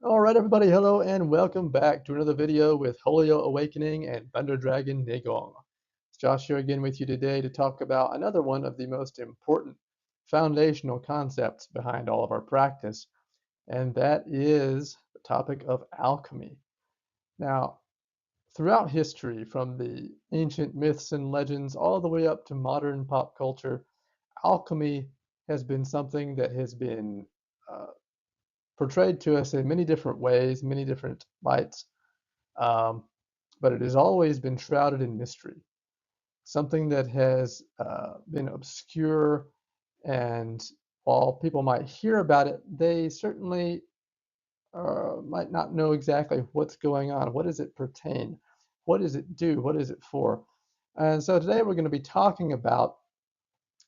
All right, everybody, hello and welcome back to another video with Wholeo Awakening and Thunder Dragon Neigong. It's Josh here again with you today to talk about another one of the most important foundational concepts behind all of our practice, and that is the topic of alchemy. Now, throughout history, from the ancient myths and legends all the way up to modern pop culture, alchemy has been something that has been uh, portrayed to us in many different ways, many different lights, um, but it has always been shrouded in mystery, something that has been obscure. And while people might hear about it, they certainly might not know exactly what's going on. What does it pertain? What does it do? What is it for? And so today we're going to be talking about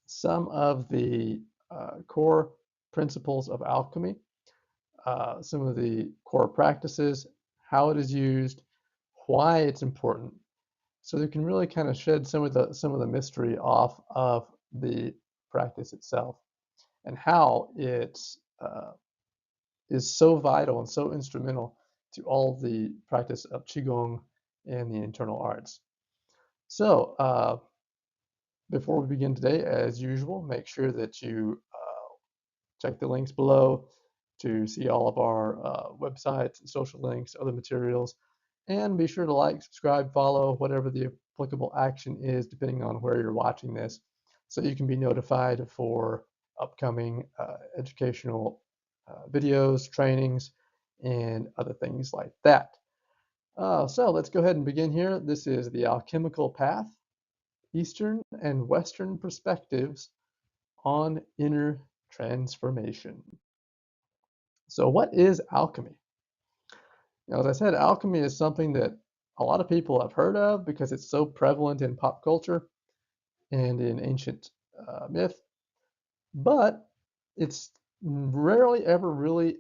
some of the core principles of alchemy, some of the core practices, how it is used, why it's important, so they can really kind of shed some of the mystery off of the practice itself, and how it is so vital and so instrumental to all the practice of Qigong and the internal arts. So before we begin today, as usual, make sure that you check the links below to see all of our websites, social links, other materials, and be sure to like, subscribe, follow, whatever the applicable action is, depending on where you're watching this, so you can be notified for upcoming educational videos, trainings, and other things like that. So let's go ahead and begin here. This is the Alchemical Path, Eastern and Western perspectives on inner transformation. So what is alchemy? Now, as I said, alchemy is something that a lot of people have heard of because it's so prevalent in pop culture and in ancient myth, but it's rarely ever really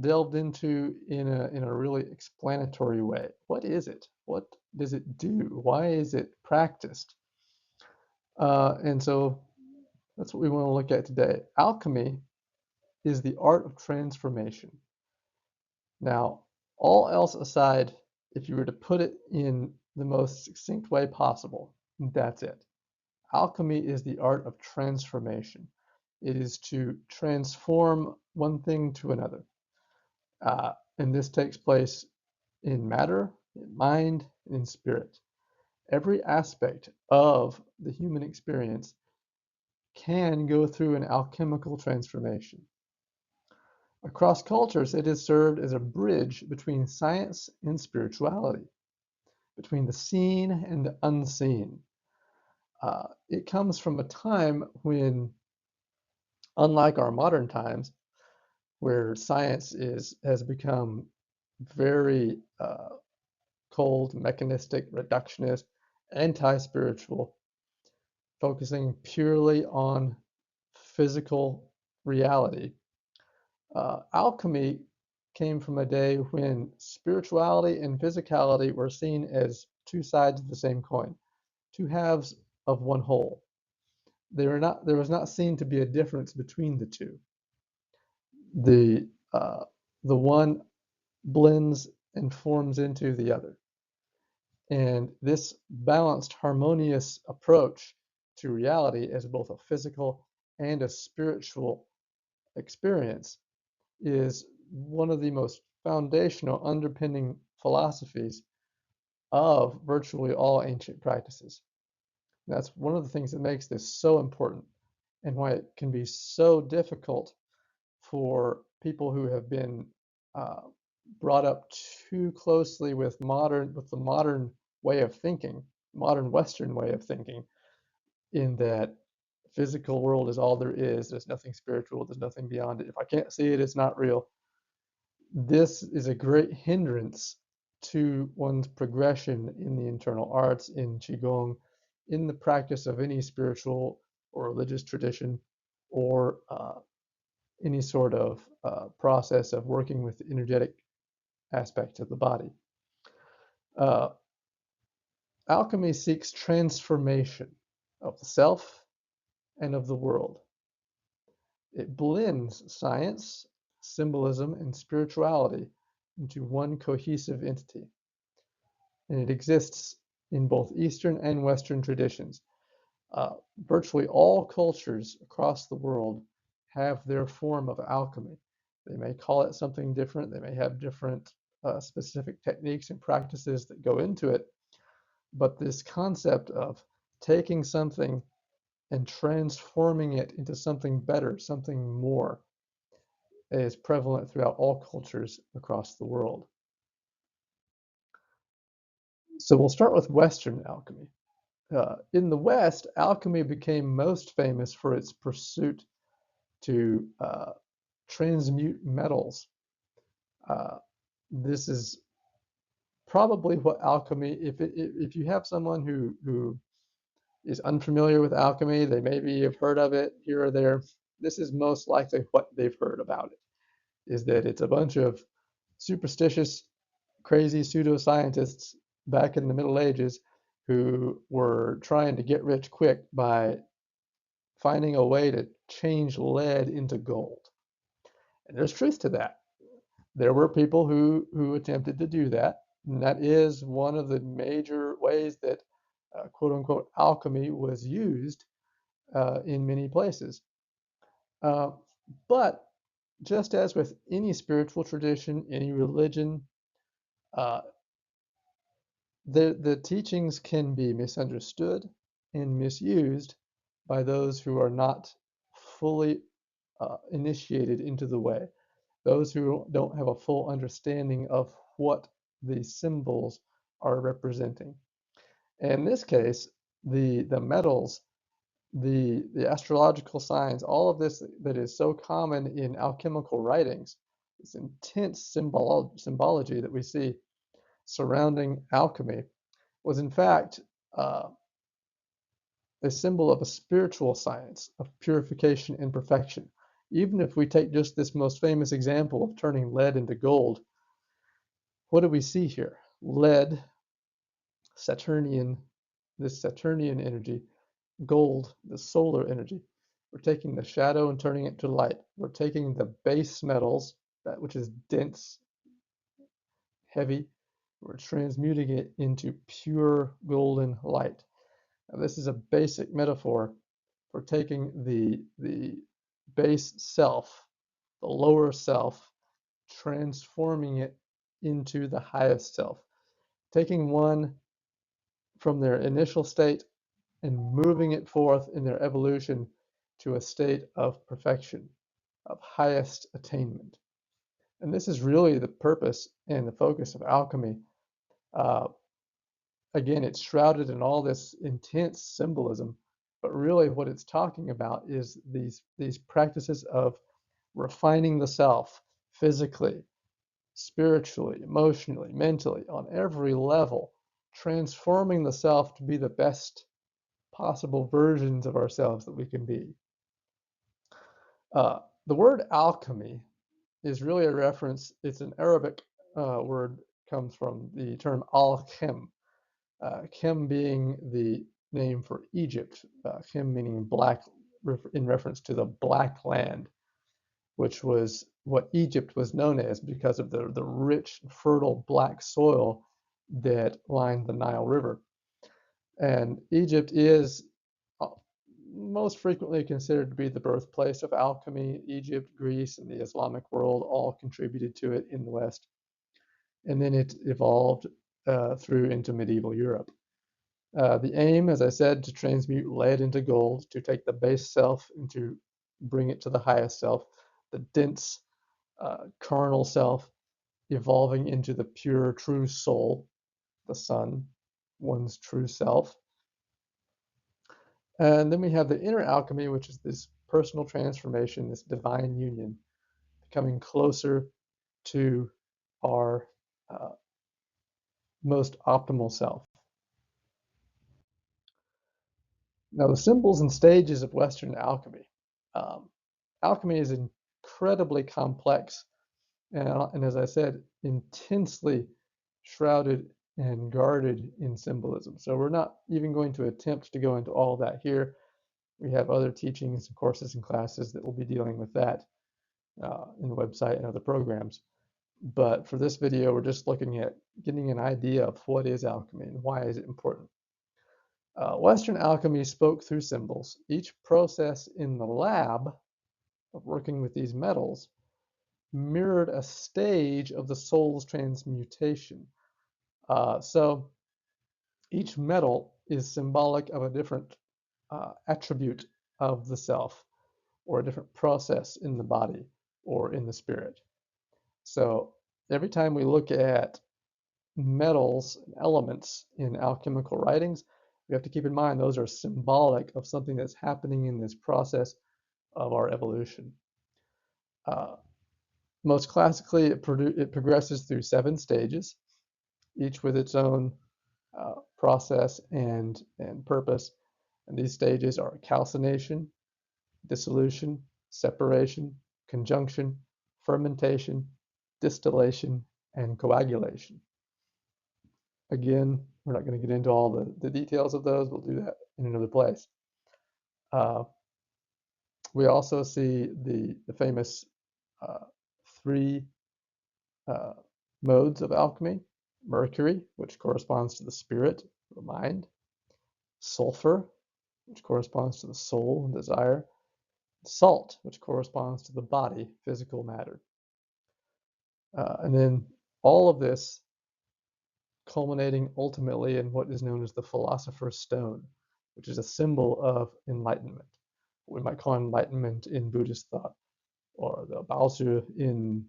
delved into in a really explanatory way. What is it? What does it do? Why is it practiced? And so that's what we want to look at today. Alchemy is the art of transformation. Now, all else aside, if you were to put it in the most succinct way possible, that's it. Alchemy is the art of transformation. It is to transform one thing to another. And this takes place in matter, in mind, and in spirit. Every aspect of the human experience can go through an alchemical transformation. Across cultures, it has served as a bridge between science and spirituality, between the seen and the unseen. It comes from a time when, unlike our modern times, where science has become very cold, mechanistic, reductionist, anti-spiritual, focusing purely on physical reality. Alchemy came from a day when spirituality and physicality were seen as two sides of the same coin, two halves of one whole. There was not seen to be a difference between the two. The uh, the one blends and forms into the other. And this balanced, harmonious approach to reality as both a physical and a spiritual experience is one of the most foundational underpinning philosophies of virtually all ancient practices. That's one of the things that makes this so important and why it can be so difficult for people who have been uh, brought up too closely with the modern way of thinking, modern Western way of thinking, in that physical world is all there is. There's nothing spiritual. There's nothing beyond it. If I can't see it, it's not real. This is a great hindrance to one's progression in the internal arts, in Qigong, in the practice of any spiritual or religious tradition, or any sort of process of working with the energetic aspects of the body. Uh, Alchemy seeks transformation of the self and of the world. It blends science, symbolism, and spirituality into one cohesive entity. And it exists in both Eastern and Western traditions. Virtually all cultures across the world have their form of alchemy. They may call it something different, they may have different specific techniques and practices that go into it, but this concept of taking something and transforming it into something better, something more, is prevalent throughout all cultures across the world. So we'll start with Western alchemy. In the West, alchemy became most famous for its pursuit to transmute metals. Uh, this is probably what alchemy, if you have someone who is unfamiliar with alchemy, they maybe have heard of it here or there, this is most likely what they've heard about it, is that it's a bunch of superstitious, crazy pseudoscientists back in the Middle Ages who were trying to get rich quick by finding a way to change lead into gold. And there's truth to that. There were people who attempted to do that, and that is one of the major ways that quote unquote alchemy was used in many places. Uh, but just as with any spiritual tradition, any religion, uh, the teachings can be misunderstood and misused by those who are not fully initiated into the way, those who don't have a full understanding of what these symbols are representing. In this case, the metals, the astrological signs, all of this that is so common in alchemical writings, this intense symbology that we see surrounding alchemy, was in fact uh, a symbol of a spiritual science of purification and perfection. Even if we take just this most famous example of turning lead into gold, what do we see here? Lead, Saturnian, this Saturnian energy, gold, the solar energy. We're taking the shadow and turning it to light. We're taking the base metals, that which is dense, heavy, we're transmuting it into pure golden light. Now, this is a basic metaphor for taking the base self, the lower self, transforming it into the highest self, taking one from their initial state and moving it forth in their evolution to a state of perfection, of highest attainment. And this is really the purpose and the focus of alchemy. Uh, Again, it's shrouded in all this intense symbolism, but really what it's talking about is these practices of refining the self physically, spiritually, emotionally, mentally, on every level, transforming the self to be the best possible versions of ourselves that we can be. The word alchemy is really a reference, it's an Arabic word, comes from the term al-chem, Chem being the name for Egypt, Chem meaning black, in reference to the Black Land, which was what Egypt was known as because of the rich, fertile black soil that lined the Nile River. And Egypt is most frequently considered to be the birthplace of alchemy. Egypt, Greece, and the Islamic world all contributed to it in the West. And then it evolved through into medieval Europe. The aim, as I said, to transmute lead into gold, to take the base self and to bring it to the highest self, the dense carnal self evolving into the pure true soul, the sun, one's true self. And then we have the inner alchemy, which is this personal transformation, this divine union, becoming closer to our most optimal self. Now, the symbols and stages of Western alchemy. Um, Alchemy is incredibly complex and, as I said, intensely shrouded and guarded in symbolism. So we're not even going to attempt to go into all that here. We have other teachings, courses, and classes that will be dealing with that in the website and other programs. But for this video, we're just looking at getting an idea of what is alchemy and why is it important. Western alchemy spoke through symbols. Each process in the lab of working with these metals mirrored a stage of the soul's transmutation. So each metal is symbolic of a different attribute of the self, or a different process in the body or in the spirit. So every time we look at metals and elements in alchemical writings, we have to keep in mind those are symbolic of something that's happening in this process of our evolution. Most classically, it progresses through 7 stages, each with its own process and purpose. And these stages are calcination, dissolution, separation, conjunction, fermentation, distillation, and coagulation. Again, we're not going to get into all the details of those. We'll do that in another place. We also see the famous 3 modes of alchemy: mercury, which corresponds to the spirit, the mind; sulfur, which corresponds to the soul and desire; salt, which corresponds to the body, physical matter. And then all of this culminating ultimately in what is known as the Philosopher's Stone, which is a symbol of enlightenment. We might call enlightenment in Buddhist thought, or the Baozi in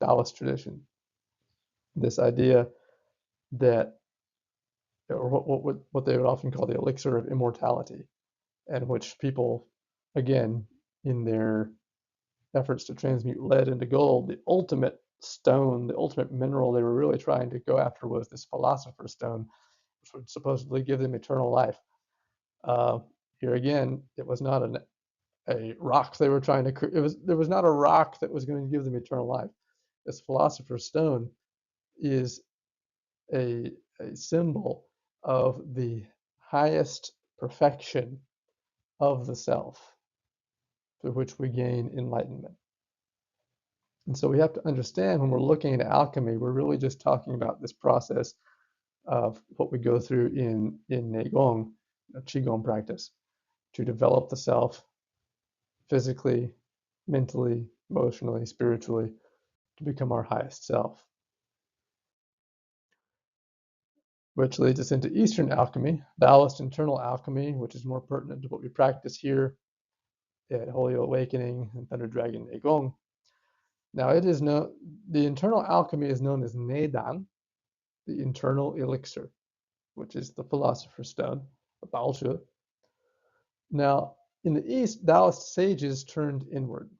Taoist tradition. This idea that, or what they would often call the elixir of immortality, and which people, again, in their efforts to transmute lead into gold, the ultimate stone, the ultimate mineral they were really trying to go after was this Philosopher's Stone, which would supposedly give them eternal life. Here again, it was not a rock they were trying to there was not a rock that was going to give them eternal life. This Philosopher's Stone is a symbol of the highest perfection of the self, through which we gain enlightenment. And so we have to understand, when we're looking at alchemy, we're really just talking about this process of what we go through in Neigong, Qigong practice, to develop the self physically, mentally, emotionally, spiritually, to become our highest self. Which leads us into Eastern alchemy, Taoist internal alchemy, which is more pertinent to what we practice here at Wholeo Awakening and Thunder Dragon Neigong. Now, the internal alchemy is known as Neidan, the internal elixir, which is the Philosopher's Stone, the Baozi. Now, in the East, Taoist sages turned inward,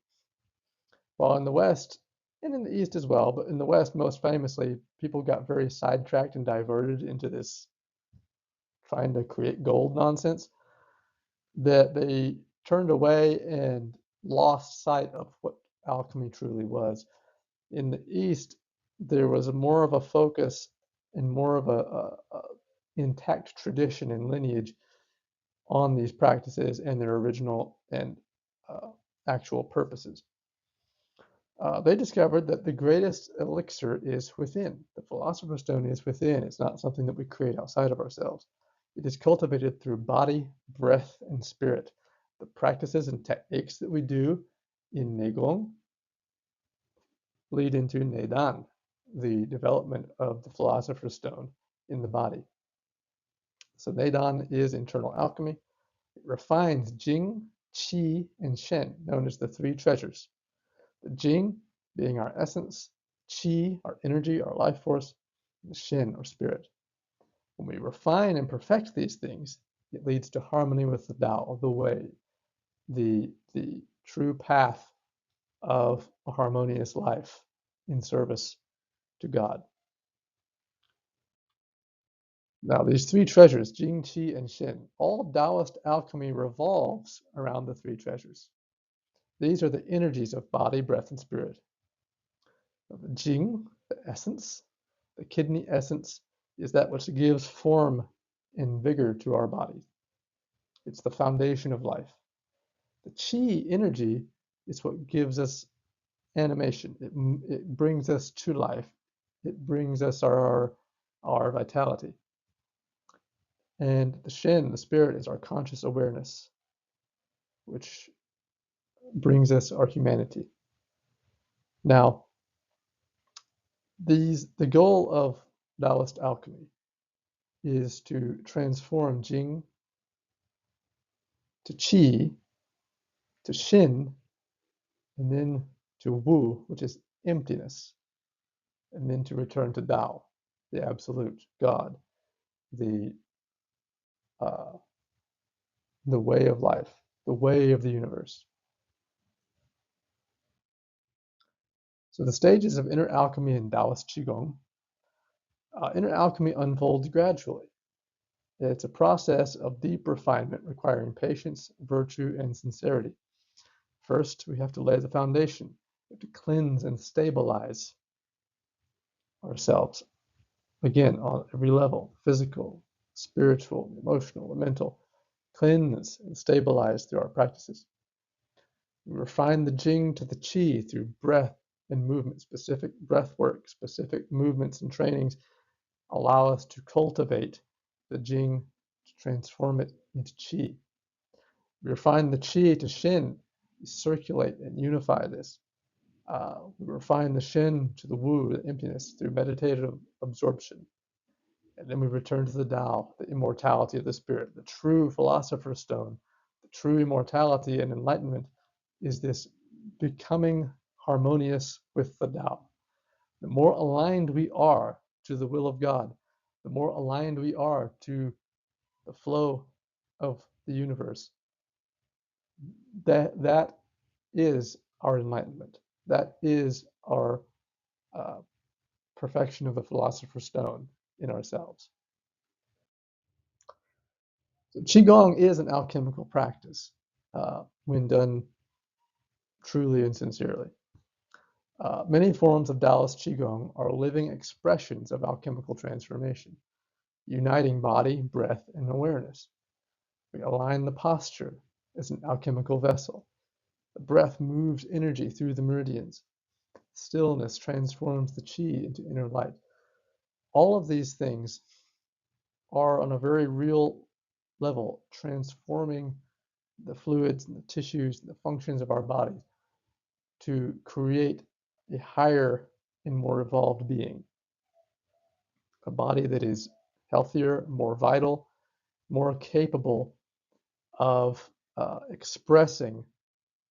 while in the West, and in the East as well, but in the West most famously, people got very sidetracked and diverted into this trying to create gold nonsense, that they turned away and lost sight of what alchemy truly was. In the East, there was more of a focus and more of a intact tradition and lineage on these practices and their original and actual purposes. They discovered that the greatest elixir is within. The Philosopher's Stone is within. It's not something that we create outside of ourselves. It is cultivated through body, breath, and spirit. The practices and techniques that we do in Neigong lead into Neidan, the development of the Philosopher's Stone in the body. So Neidan is internal alchemy. It refines Jing, Qi, and Shen, known as the 3 treasures. The Jing being our essence, Qi, our energy, our life force, and Shen, our spirit. When we refine and perfect these things, it leads to harmony with the Tao, the way, the true path of a harmonious life in service to God. Now, these 3 treasures, Jing, Qi, and Shen, all Taoist alchemy revolves around the 3 treasures. These are the energies of body, breath, and spirit. The Jing, the essence, the kidney essence, is that which gives form and vigor to our body. It's the foundation of life. The Qi energy is what gives us animation. It brings us to life. It brings us our vitality. And the Shen, the spirit, is our conscious awareness, which brings us our humanity. Now, the goal of Taoist alchemy is to transform Jing to Qi to Shin, and then to Wu, which is emptiness, and then to return to Tao, the absolute God, the way of life, the way of the universe. So the stages of inner alchemy in Taoist Qigong. Inner alchemy unfolds gradually. It's a process of deep refinement requiring patience, virtue, and sincerity. First, we have to lay the foundation. We have to cleanse and stabilize ourselves. Again, on every level, physical, spiritual, emotional, mental. Cleanse and stabilize through our practices. We refine the Jing to the Qi through breath and movement. Specific breath work, specific movements and trainings allow us to cultivate the Jing, to transform it into Qi. We refine the Qi to Shin, we circulate and unify this. We refine the Shin to the Wu, the emptiness, through meditative absorption. And then we return to the Tao, the immortality of the spirit, the true philosopher's stone. The true immortality and enlightenment is this becoming harmonious with the Tao. The more aligned we are to the will of God, the more aligned we are to the flow of the universe, that is our enlightenment. That is our perfection of the philosopher's stone in ourselves. So Qigong is an alchemical practice when done truly and sincerely. Many forms of Taoist Qigong are living expressions of alchemical transformation, uniting body, breath, and awareness. We align the posture as an alchemical vessel. The breath moves energy through the meridians. Stillness transforms the Qi into inner light. All of these things are on a very real level transforming the fluids and the tissues and the functions of our body to create a higher and more evolved being. A body that is healthier, more vital, more capable of expressing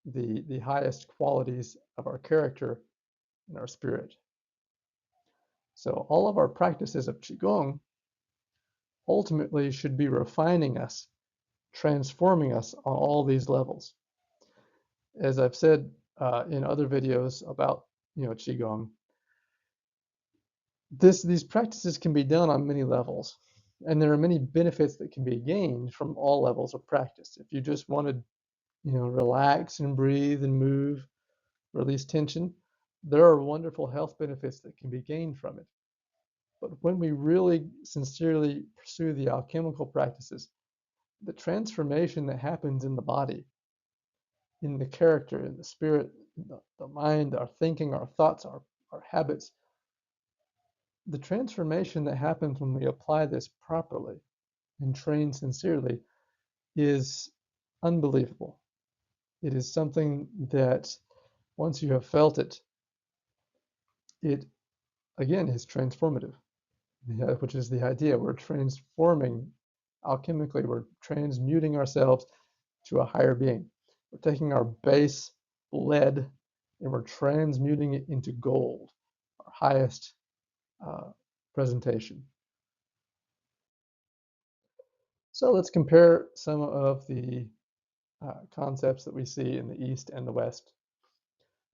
the highest qualities of our character and our spirit. So all of our practices of Qigong ultimately should be refining us, transforming us on all these levels. As I've said in other videos about Qigong, these practices can be done on many levels, and there are many benefits that can be gained from all levels of practice. If you just want to relax and breathe and move, release tension, there are wonderful health benefits that can be gained from it. But when we really sincerely pursue the alchemical practices, the transformation that happens in the body, in the character, in the spirit, in the mind, our thinking, our thoughts, our habits, the transformation that happens when we apply this properly and train sincerely is unbelievable. It is something that once you have felt it, it again is transformative, which is the idea. We're transforming alchemically, we're transmuting ourselves to a higher being. We're taking our base lead and we're transmuting it into gold, our highest presentation. So let's compare some of the concepts that we see in the East and the West.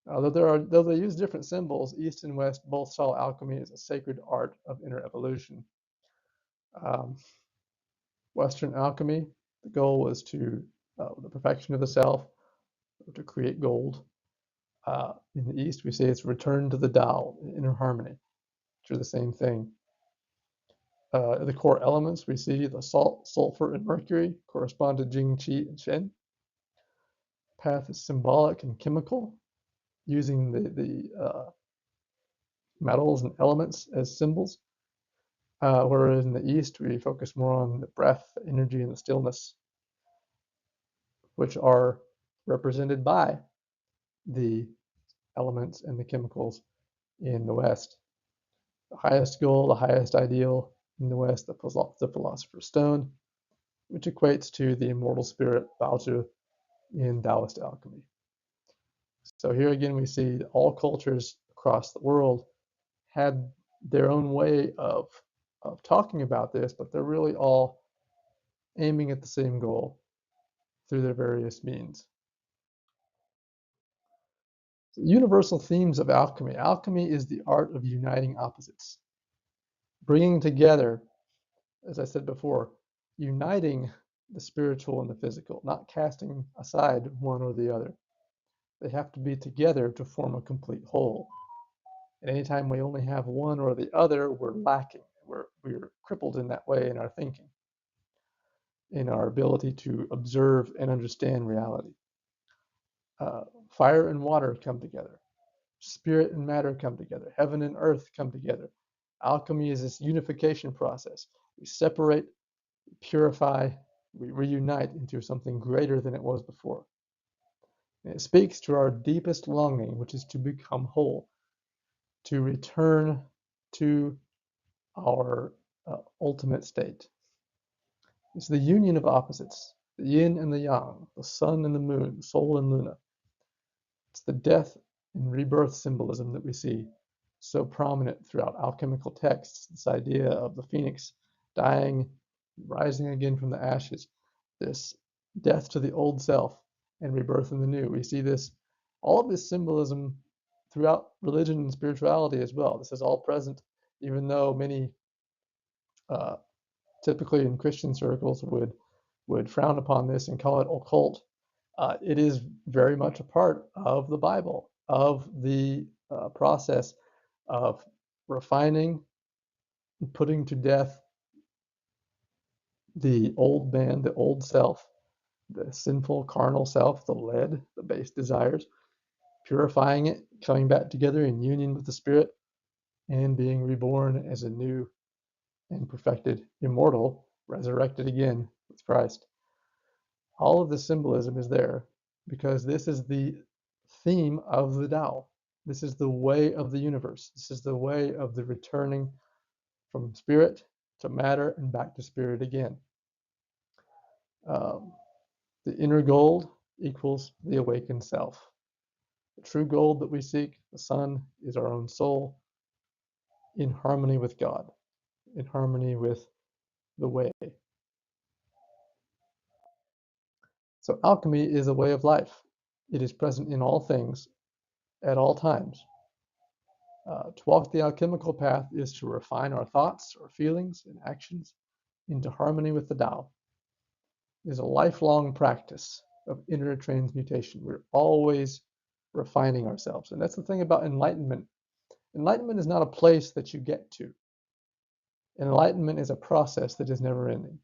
Though they use different symbols, East and West both saw alchemy as a sacred art of inner evolution. Western alchemy, the goal was to the perfection of the self, to create gold. In the East, we say it's return to the Tao, inner harmony, which are the same thing. The core elements, we see the salt, sulfur, and mercury correspond to Jing, Qi, and Shen. Path is symbolic and chemical. using the metals and elements as symbols, whereas in the East we focus more on the breath, the energy, and the stillness, which are represented by the elements and the chemicals in the West. The highest goal, the highest ideal in the West, the Philosopher's Stone, which equates to the immortal spirit Baozi in Taoist alchemy. So here again we see all cultures across the world had their own way of talking about this, but they're really all aiming at the same goal through their various means. So universal themes of alchemy. Alchemy is the art of uniting opposites, bringing together, as I said before, uniting the spiritual and the physical, not casting aside one or the other. They have to be together to form a complete whole. And anytime we only have one or the other, we're lacking. We're crippled in that way in our thinking, in our ability to observe and understand reality. Fire and water come together. Spirit and matter come together. Heaven and earth come together. Alchemy is this unification process. We separate, we purify, we reunite into something greater than it was before. And it speaks to our deepest longing, which is to become whole, to return to our ultimate state. It's the union of opposites, the yin and the yang, the sun and the moon, sol and luna. It's the death and rebirth symbolism that we see so prominent throughout alchemical texts, this idea of the phoenix dying, rising again from the ashes, this death to the old self and rebirth in the new. We see this, all of this symbolism throughout religion and spirituality as well. This is all present, even though many typically in Christian circles would frown upon this and call it occult. It is very much a part of the Bible, of the process of refining, putting to death the old man, the old self, the sinful carnal self, the lead, the base desires, purifying it, coming back together in union with the Spirit, and being reborn as a new and perfected immortal, resurrected again with Christ. All of the symbolism is there because this is the theme of the Tao. This is the way of the universe. This is the way of the returning from spirit to matter and back to spirit again. The inner gold equals the awakened self. The true gold that we seek, the sun, is our own soul in harmony with God, in harmony with the way. So alchemy is a way of life. It is present in all things at all times. To walk the alchemical path is to refine our thoughts, our feelings, and actions into harmony with the Tao. It is a lifelong practice of inner transmutation. We're always refining ourselves. And that's the thing about enlightenment. Enlightenment is not a place that you get to. Enlightenment is a process that is never ending.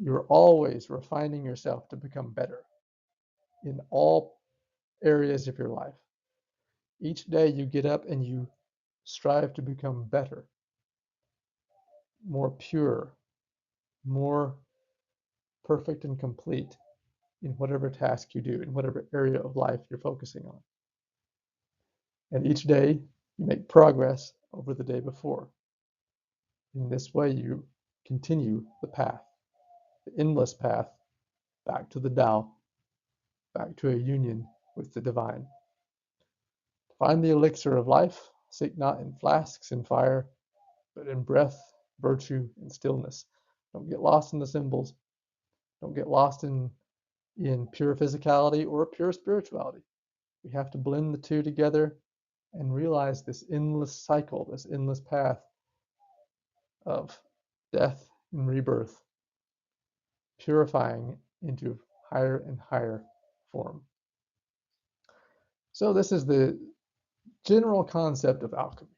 You're always refining yourself to become better in all areas of your life. Each day you get up and you strive to become better, more pure, more perfect and complete in whatever task you do, in whatever area of life you're focusing on. And each day you make progress over the day before. In this way you continue the path, the endless path back to the Tao, back to a union with the divine. Find the elixir of life, seek not in flasks and fire, but in breath, virtue, and stillness. Don't get lost in the symbols. Don't get lost in pure physicality or pure spirituality. We have to blend the two together and realize this endless cycle, this endless path of death and rebirth, purifying into higher and higher form. So this is the general concept of alchemy.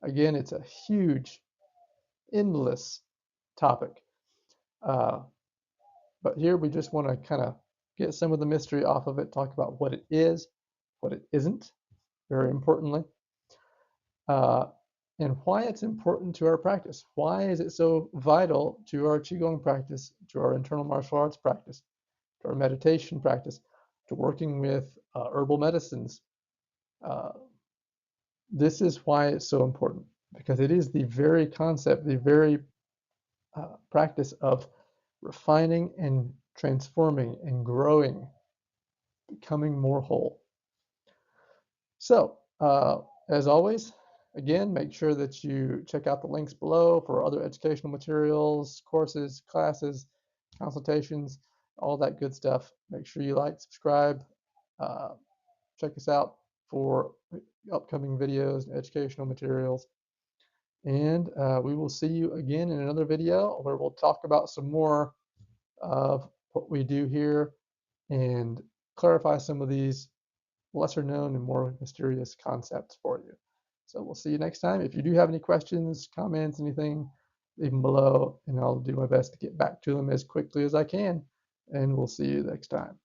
Again, it's a huge, endless topic. But here we just want to kind of get some of the mystery off of it, talk about what it is, what it isn't, very importantly, uh, and why it's important to our practice. Why is it so vital to our Qigong practice, to our internal martial arts practice, to our meditation practice, to working with herbal medicines? Uh, this is why it's so important, because it is the very concept, the very practice of refining and transforming and growing, becoming more whole. So, as always, again, make sure that you check out the links below for other educational materials, courses, classes, consultations, all that good stuff. Make sure you like, subscribe, uh, check us out for upcoming videos and educational materials. And we will see you again in another video where we'll talk about some more of what we do here and clarify some of these lesser known and more mysterious concepts for you. So we'll see you next time. If you do have any questions, comments, anything, leave them below and I'll do my best to get back to them as quickly as I can. And we'll see you next time.